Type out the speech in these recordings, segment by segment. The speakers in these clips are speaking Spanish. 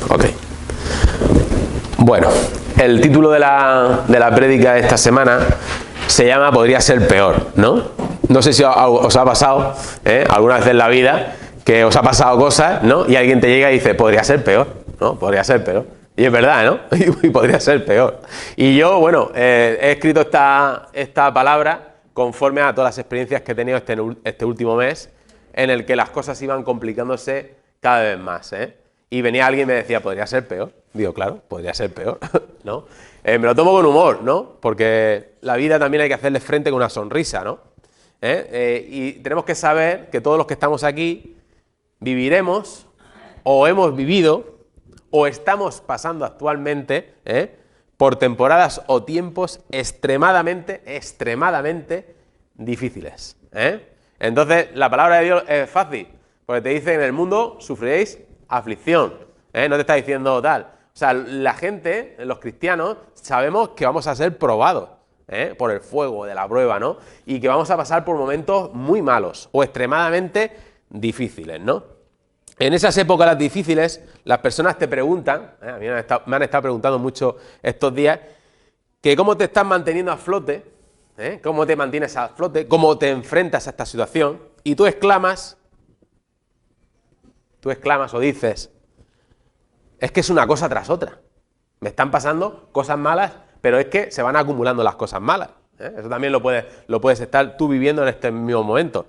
Ok. Bueno, el título de la prédica de esta semana se llama Podría ser peor, ¿no? No sé si os ha pasado alguna vez en la vida que os ha pasado cosas, ¿no? Y alguien te llega y dice, podría ser peor, ¿no? Podría ser peor. Y es verdad, ¿no? Y podría ser peor. Y yo, bueno, he escrito esta palabra conforme a todas las experiencias que he tenido este último mes, en el que las cosas iban complicándose cada vez más, Y venía alguien y me decía, podría ser peor. Digo, claro, podría ser peor, ¿no? Me lo tomo con humor, ¿no? Porque la vida también hay que hacerle frente con una sonrisa, ¿no? Y tenemos que saber que todos los que estamos aquí viviremos, o hemos vivido, o estamos pasando actualmente, por temporadas o tiempos extremadamente difíciles, Entonces, la palabra de Dios es fácil, porque te dice, en el mundo sufriréis aflicción, no te está diciendo tal. O sea, la gente, los cristianos, sabemos que vamos a ser probados, por el fuego de la prueba, ¿no? Y que vamos a pasar por momentos muy malos o extremadamente difíciles, ¿no? En esas épocas difíciles, las personas te preguntan, a mí me han estado preguntando mucho estos días, que cómo te estás manteniendo a flote, cómo te mantienes a flote, cómo te enfrentas a esta situación, y tú exclamas o dices, es que es una cosa tras otra. Me están pasando cosas malas, pero es que se van acumulando las cosas malas. Eso también lo puedes estar tú viviendo en este mismo momento.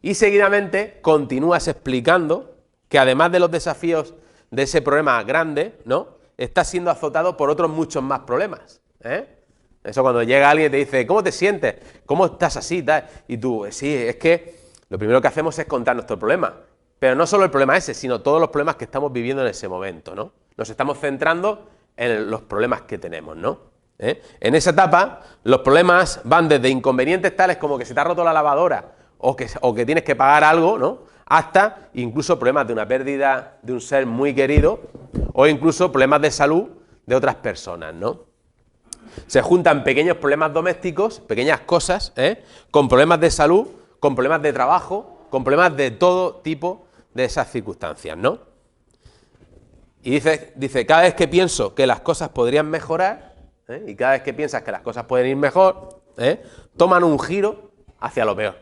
Y seguidamente continúas explicando que además de los desafíos de ese problema grande, ¿no? Estás siendo azotado por otros muchos más problemas. Eso cuando llega alguien y te dice, ¿cómo te sientes? ¿Cómo estás así? Tal? Y tú, sí, es que lo primero que hacemos es contar nuestro problema. Pero no solo el problema ese, sino todos los problemas que estamos viviendo en ese momento, ¿no? Nos estamos centrando en los problemas que tenemos, ¿no? En esa etapa, los problemas van desde inconvenientes tales como que se te ha roto la lavadora o que tienes que pagar algo, ¿no? Hasta incluso problemas de una pérdida de un ser muy querido o incluso problemas de salud de otras personas, ¿no? Se juntan pequeños problemas domésticos, pequeñas cosas, con problemas de salud, con problemas de trabajo, con problemas de todo tipo de esas circunstancias, ¿no? Y dice, cada vez que pienso que las cosas podrían mejorar, y cada vez que piensas que las cosas pueden ir mejor, toman un giro hacia lo peor.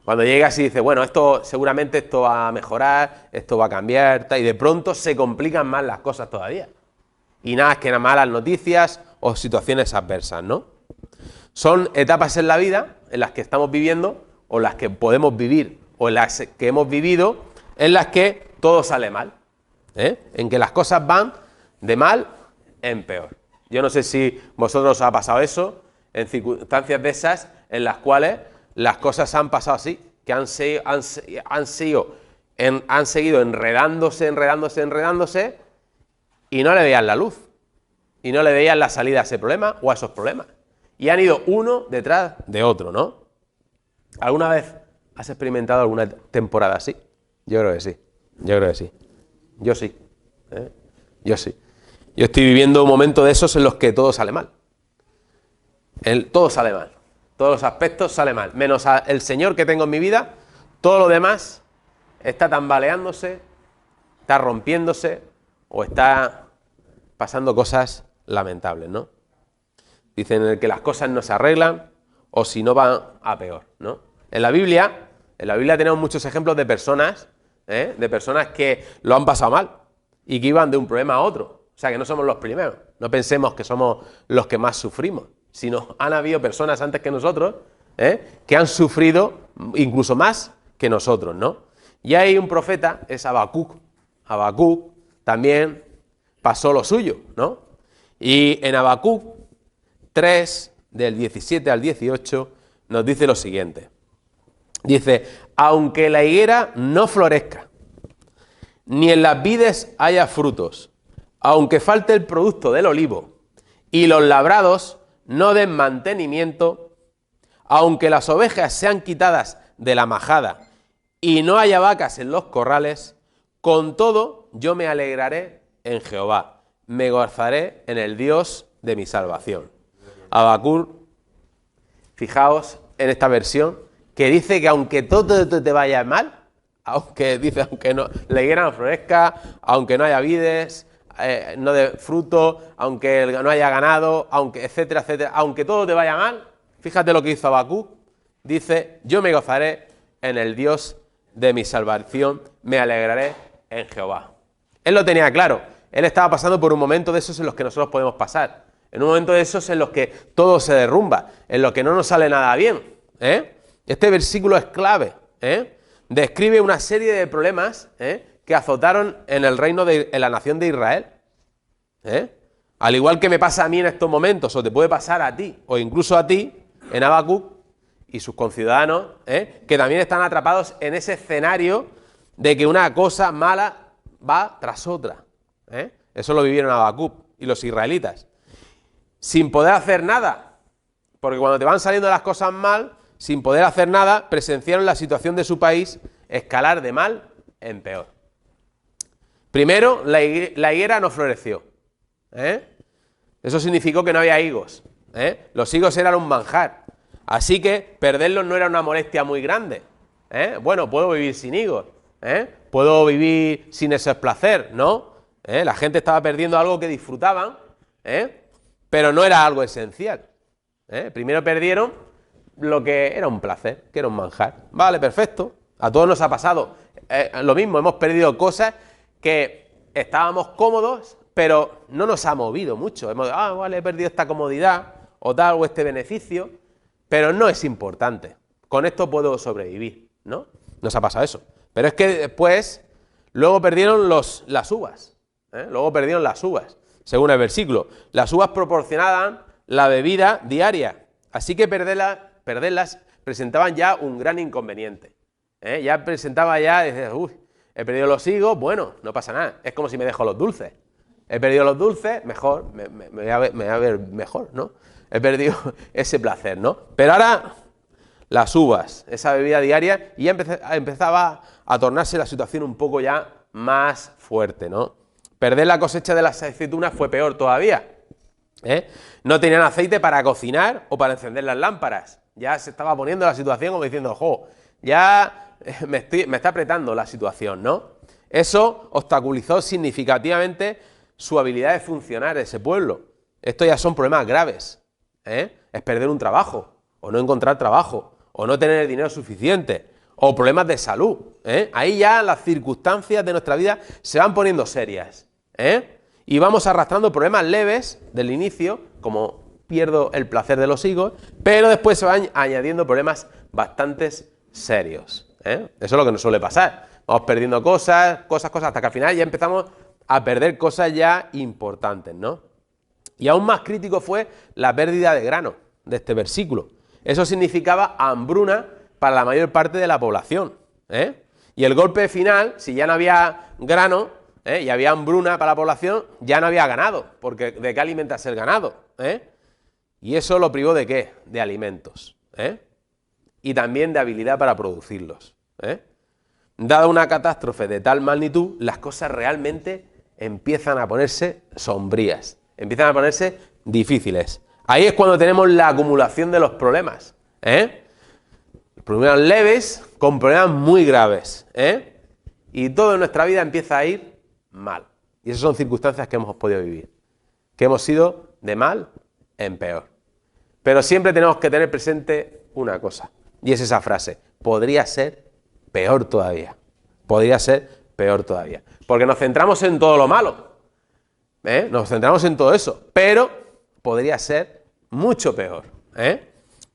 Cuando llegas y dices, bueno, seguramente esto va a mejorar, esto va a cambiar, y de pronto se complican más las cosas todavía. Y nada, es que nada malas noticias o situaciones adversas, ¿no? Son etapas en la vida en las que estamos viviendo, o las que podemos vivir, o en las que hemos vivido, en las que todo sale mal. En que las cosas van de mal en peor. Yo no sé si vosotros os ha pasado eso, en circunstancias de esas, en las cuales las cosas han pasado así, que han seguido enredándose, y no le veían la luz, y no le veían la salida a ese problema o a esos problemas. Y han ido uno detrás de otro, ¿no? ¿Alguna vez has experimentado alguna temporada así? Yo creo que sí. Yo sí. Yo sí. Yo estoy viviendo un momento de esos en los que todo sale mal. Todo sale mal. Todos los aspectos salen mal. Menos el Señor que tengo en mi vida, todo lo demás está tambaleándose, está rompiéndose o está pasando cosas lamentables, ¿no? Dicen en el que las cosas no se arreglan o si no van a peor, ¿no? En la Biblia tenemos muchos ejemplos de personas que lo han pasado mal y que iban de un problema a otro. O sea, que no somos los primeros. No pensemos que somos los que más sufrimos, sino han habido personas antes que nosotros que han sufrido incluso más que nosotros, ¿no? Y hay un profeta, es Habacuc. Habacuc también pasó lo suyo, ¿no? Y en Habacuc 3, del 17 al 18, nos dice lo siguiente. Dice, aunque la higuera no florezca, ni en las vides haya frutos, aunque falte el producto del olivo, y los labrados no den mantenimiento, aunque las ovejas sean quitadas de la majada, y no haya vacas en los corrales, con todo yo me alegraré en Jehová, me gozaré en el Dios de mi salvación. Habacuc, fijaos en esta versión, que dice que aunque todo te vaya mal, aunque no, la higuera no florezca, aunque no haya vides, no dé fruto, aunque no haya ganado, aunque etcétera, etcétera, aunque todo te vaya mal, fíjate lo que hizo Habacuc, dice, yo me gozaré en el Dios de mi salvación, me alegraré en Jehová. Él lo tenía claro, él estaba pasando por un momento de esos en los que nosotros podemos pasar, en un momento de esos en los que todo se derrumba, en los que no nos sale nada bien, Este versículo es clave, describe una serie de problemas que azotaron en el reino en la nación de Israel. Al igual que me pasa a mí en estos momentos, o te puede pasar a ti, o incluso a ti, en Habacuc y sus conciudadanos, que también están atrapados en ese escenario de que una cosa mala va tras otra. Eso lo vivieron Habacuc y los israelitas. Sin poder hacer nada, porque cuando te van saliendo las cosas mal, sin poder hacer nada, presenciaron la situación de su país escalar de mal en peor. Primero, la higuera no floreció. Eso significó que no había higos. Los higos eran un manjar. Así que perderlos no era una molestia muy grande. Bueno, puedo vivir sin higos. Puedo vivir sin ese placer, ¿no? La gente estaba perdiendo algo que disfrutaban, pero no era algo esencial. Primero perdieron lo que era un placer, que era un manjar. Vale, perfecto. A todos nos ha pasado lo mismo. Hemos perdido cosas que estábamos cómodos, pero no nos ha movido mucho. Vale, he perdido esta comodidad o tal, o este beneficio, pero no es importante. Con esto puedo sobrevivir, ¿no? Nos ha pasado eso. Pero es que después, luego perdieron las uvas. Luego perdieron las uvas, según el versículo. Las uvas proporcionaban la bebida diaria. Así que perderlas presentaban ya un gran inconveniente. Ya presentaba dices, he perdido los higos, bueno, no pasa nada. Es como si me dejo los dulces. He perdido los dulces, mejor, me voy a ver mejor, ¿no? He perdido ese placer, ¿no? Pero ahora, las uvas, esa bebida diaria, y ya empezaba a tornarse la situación un poco ya más fuerte, ¿no? Perder la cosecha de las aceitunas fue peor todavía. No tenían aceite para cocinar o para encender las lámparas. Ya se estaba poniendo la situación como diciendo, ya me está apretando la situación, ¿no? Eso obstaculizó significativamente su habilidad de funcionar ese pueblo. Esto ya son problemas graves. Es perder un trabajo, o no encontrar trabajo, o no tener el dinero suficiente, o problemas de salud. Ahí ya las circunstancias de nuestra vida se van poniendo serias. Y vamos arrastrando problemas leves del inicio, como pierdo el placer de los higos, pero después se van añadiendo problemas bastante serios. Eso es lo que nos suele pasar. Vamos perdiendo cosas, hasta que al final ya empezamos a perder cosas ya importantes, ¿no? Y aún más crítico fue la pérdida de grano de este versículo. Eso significaba hambruna para la mayor parte de la población. Y el golpe final, si ya no había grano, y había hambruna para la población, ya no había ganado, porque ¿de qué alimentarse el ganado? Y eso lo privó ¿de qué? De alimentos. Y también de habilidad para producirlos. Dada una catástrofe de tal magnitud, las cosas realmente empiezan a ponerse sombrías, empiezan a ponerse difíciles. Ahí es cuando tenemos la acumulación de los problemas. Problemas leves con problemas muy graves. Y todo en nuestra vida empieza a ir mal. Y esas son circunstancias que hemos podido vivir. Que hemos ido de mal en peor. Pero siempre tenemos que tener presente una cosa. Y es esa frase. Podría ser peor todavía. Podría ser peor todavía. Porque nos centramos en todo lo malo. Nos centramos en todo eso. Pero podría ser mucho peor.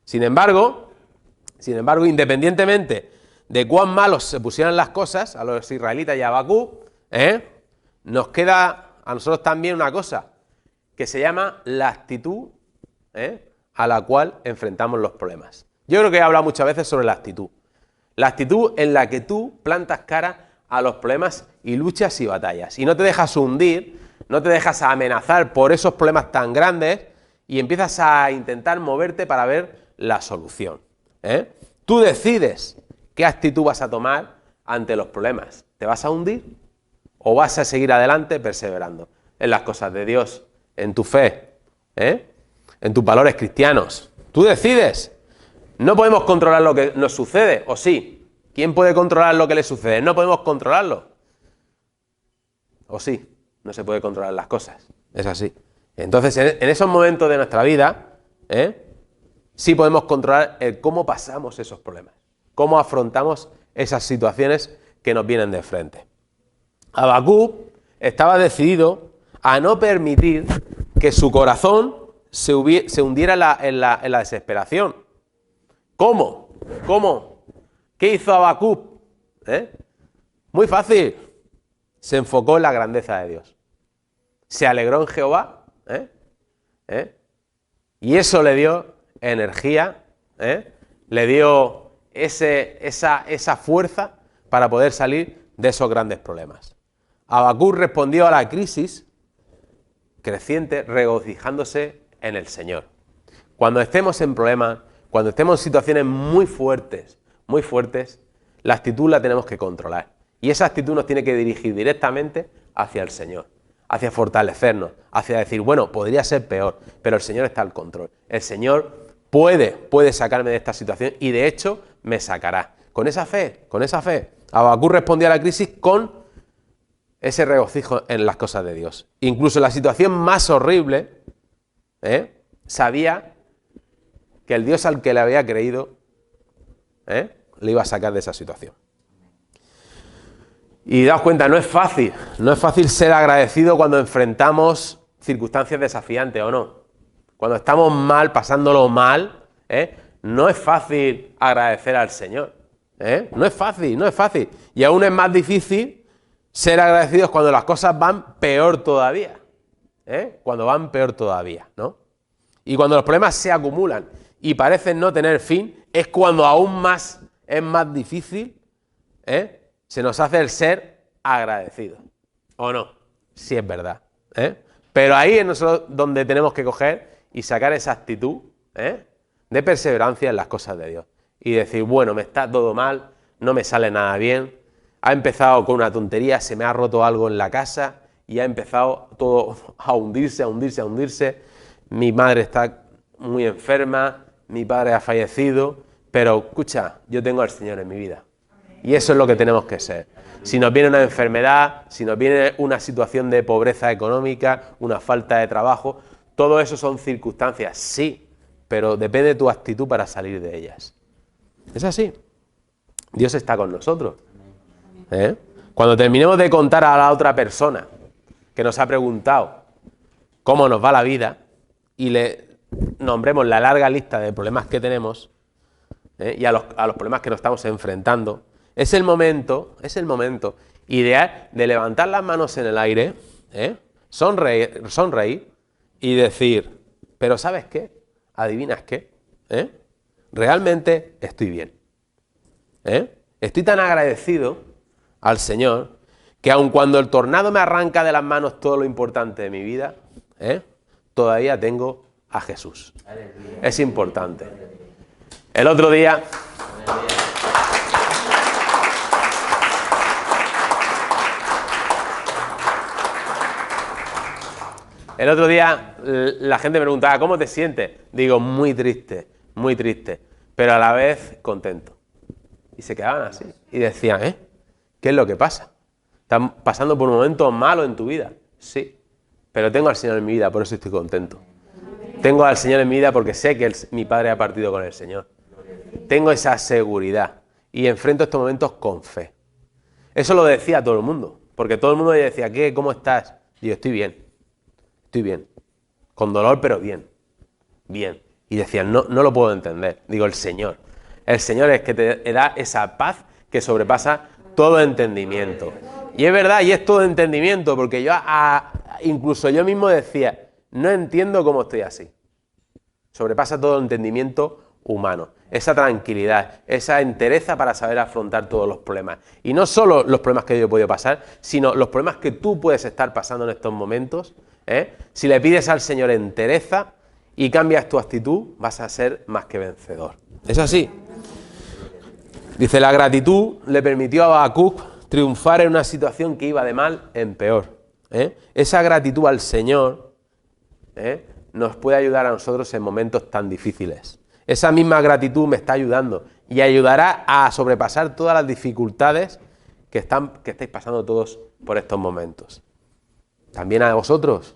Sin embargo, independientemente de cuán malos se pusieran las cosas a los israelitas y a Habacuc, nos queda a nosotros también una cosa que se llama la actitud a la cual enfrentamos los problemas. Yo creo que he hablado muchas veces sobre la actitud. La actitud en la que tú plantas cara a los problemas y luchas y batallas. Y no te dejas hundir, no te dejas amenazar por esos problemas tan grandes y empiezas a intentar moverte para ver la solución. Tú decides qué actitud vas a tomar ante los problemas. ¿Te vas a hundir o vas a seguir adelante perseverando en las cosas de Dios, en tu fe, en tus valores cristianos? Tú decides. No podemos controlar lo que nos sucede, ¿o sí? ¿Quién puede controlar lo que le sucede? No podemos controlarlo. ¿O sí? No se puede controlar las cosas. Es así. Entonces, en esos momentos de nuestra vida, sí podemos controlar el cómo pasamos esos problemas. Cómo afrontamos esas situaciones que nos vienen de frente. Habacuc estaba decidido a no permitir que su corazón se hundiera en la desesperación. ¿Cómo? ¿Qué hizo Habacuc? Muy fácil. Se enfocó en la grandeza de Dios. Se alegró en Jehová. Y eso le dio energía, le dio esa fuerza para poder salir de esos grandes problemas. Habacuc respondió a la crisis creciente regocijándose en el Señor. Cuando estemos en problemas, cuando estemos en situaciones muy fuertes, la actitud la tenemos que controlar. Y esa actitud nos tiene que dirigir directamente hacia el Señor, hacia fortalecernos, hacia decir, bueno, podría ser peor, pero el Señor está al control. El Señor puede sacarme de esta situación y de hecho me sacará. Con esa fe, Habacuc respondió a la crisis con ese regocijo en las cosas de Dios. Incluso en la situación más horrible, sabía que el Dios al que le había creído, le iba a sacar de esa situación. Y daos cuenta, no es fácil ser agradecido cuando enfrentamos circunstancias desafiantes, ¿o no? Cuando estamos mal, pasándolo mal, no es fácil agradecer al Señor. No es fácil. Y aún es más difícil ser agradecidos cuando las cosas van peor todavía. Cuando van peor todavía, ¿no? Y cuando los problemas se acumulan y parecen no tener fin, es cuando aún más es más difícil, se nos hace el ser agradecido. ¿O no? Sí es verdad. Pero ahí es nosotros donde tenemos que coger y sacar esa actitud de perseverancia en las cosas de Dios. Y decir, bueno, me está todo mal, no me sale nada bien, ha empezado con una tontería, se me ha roto algo en la casa y ha empezado todo a hundirse. Mi madre está muy enferma, mi padre ha fallecido, pero escucha, yo tengo al Señor en mi vida. Y eso es lo que tenemos que ser. Si nos viene una enfermedad, si nos viene una situación de pobreza económica, una falta de trabajo, todo eso son circunstancias, sí, pero depende de tu actitud para salir de ellas. Es así. Dios está con nosotros. Cuando terminemos de contar a la otra persona que nos ha preguntado cómo nos va la vida y le nombremos la larga lista de problemas que tenemos y a los problemas que nos estamos enfrentando, es el momento ideal de levantar las manos en el aire, sonreír y decir, pero ¿sabes qué? ¿Adivinas qué? Realmente estoy bien. Estoy tan agradecido al Señor que aun cuando el tornado me arranca de las manos todo lo importante de mi vida, todavía tengo a Jesús. Es importante. El otro día... la gente me preguntaba, ¿cómo te sientes? Digo, muy triste, pero a la vez contento. Y se quedaban así. Y decían, ¿qué es lo que pasa? ¿Estás pasando por un momento malo en tu vida? Sí, pero tengo al Señor en mi vida, por eso estoy contento. Tengo al Señor en mi vida porque sé que mi Padre ha partido con el Señor. Tengo esa seguridad y enfrento estos momentos con fe. Eso lo decía todo el mundo, porque todo el mundo decía, ¿qué? ¿Cómo estás? Y yo, estoy bien. Con dolor, pero bien. Y decían, no lo puedo entender. Digo, el Señor es que te da esa paz que sobrepasa todo entendimiento. Y es verdad, y es todo entendimiento, porque incluso yo mismo decía, no entiendo cómo estoy así. Sobrepasa todo entendimiento humano. Esa tranquilidad, esa entereza para saber afrontar todos los problemas. Y no solo los problemas que yo he podido pasar, sino los problemas que tú puedes estar pasando en estos momentos. Si le pides al Señor entereza y cambias tu actitud, vas a ser más que vencedor. Es así. Dice, la gratitud le permitió a Habacuc triunfar en una situación que iba de mal en peor. Esa gratitud al Señor nos puede ayudar a nosotros en momentos tan difíciles. Esa misma gratitud me está ayudando y ayudará a sobrepasar todas las dificultades que estáis pasando todos por estos momentos. También a vosotros.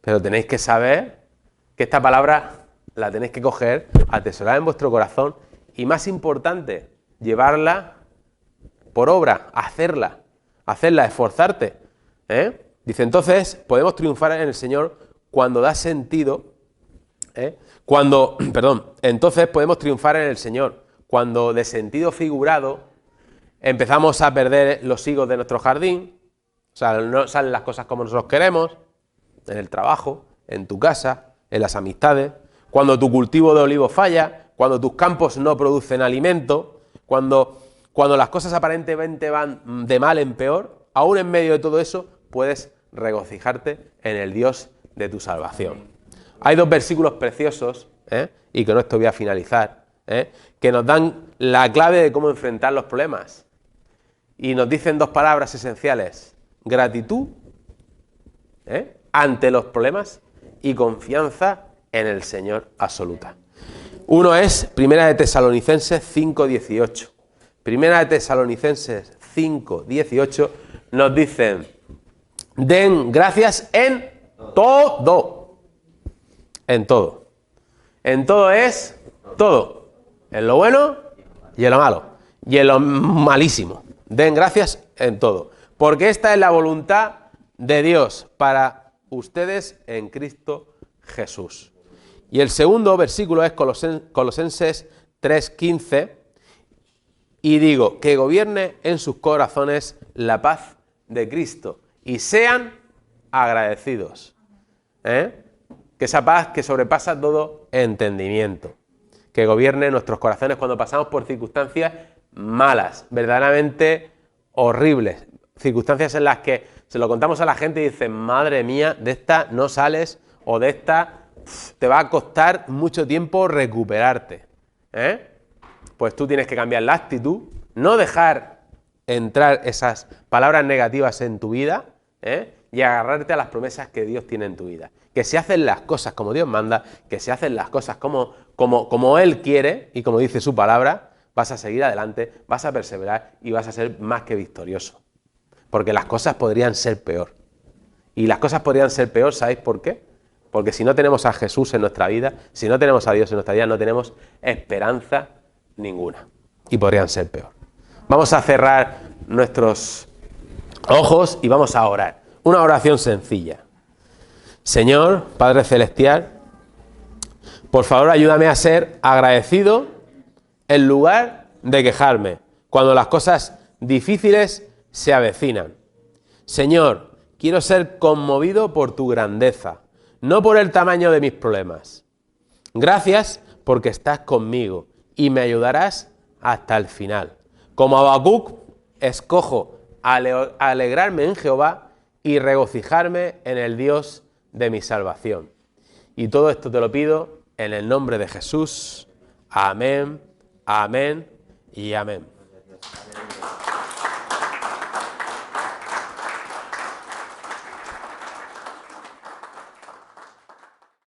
Pero tenéis que saber que esta palabra la tenéis que coger, atesorar en vuestro corazón y, más importante, llevarla por obra, hacerla, esforzarte. Dice, entonces podemos triunfar en el Señor cuando da sentido, entonces podemos triunfar en el Señor cuando de sentido figurado empezamos a perder los higos de nuestro jardín, o sea, no salen las cosas como nosotros queremos, en el trabajo, en tu casa, en las amistades, cuando tu cultivo de olivo falla, cuando tus campos no producen alimento, cuando las cosas aparentemente van de mal en peor, aún en medio de todo eso puedes regocijarte en el Dios de tu salvación. Hay dos versículos preciosos, y con esto voy a finalizar, que nos dan la clave de cómo enfrentar los problemas. Y nos dicen dos palabras esenciales: gratitud ante los problemas y confianza en el Señor absoluta. Uno es Primera de Tesalonicenses 5:18. Primera de Tesalonicenses 5:18 nos dicen: den gracias en todo. En todo. En todo es todo. En lo bueno y en lo malo. Y en lo malísimo. Den gracias en todo. Porque esta es la voluntad de Dios para ustedes en Cristo Jesús. Y el segundo versículo es Colosenses 3:15. Y digo, que gobierne en sus corazones la paz de Cristo y sean agradecidos. Que esa paz que sobrepasa todo entendimiento, que gobierne nuestros corazones cuando pasamos por circunstancias malas, verdaderamente horribles, circunstancias en las que se lo contamos a la gente y dicen, madre mía, de esta no sales, o de esta te va a costar mucho tiempo recuperarte. Pues tú tienes que cambiar la actitud, no dejar entrar esas palabras negativas en tu vida, y agarrarte a las promesas que Dios tiene en tu vida. Que si hacen las cosas como Dios manda, que si hacen las cosas como Él quiere y como dice su palabra, vas a seguir adelante, vas a perseverar y vas a ser más que victorioso. Porque las cosas podrían ser peor. Y las cosas podrían ser peor, ¿sabéis por qué? Porque si no tenemos a Jesús en nuestra vida, si no tenemos a Dios en nuestra vida, no tenemos esperanza ninguna. Y podrían ser peor. Vamos a cerrar nuestros ojos y vamos a orar. Una oración sencilla. Señor, Padre Celestial, por favor ayúdame a ser agradecido en lugar de quejarme cuando las cosas difíciles se avecinan. Señor, quiero ser conmovido por tu grandeza, no por el tamaño de mis problemas. Gracias porque estás conmigo y me ayudarás hasta el final. Como Habacuc, escojo alegrarme en Jehová y regocijarme en el Dios de mi salvación. Y todo esto te lo pido en el nombre de Jesús. Amén, amén y amén.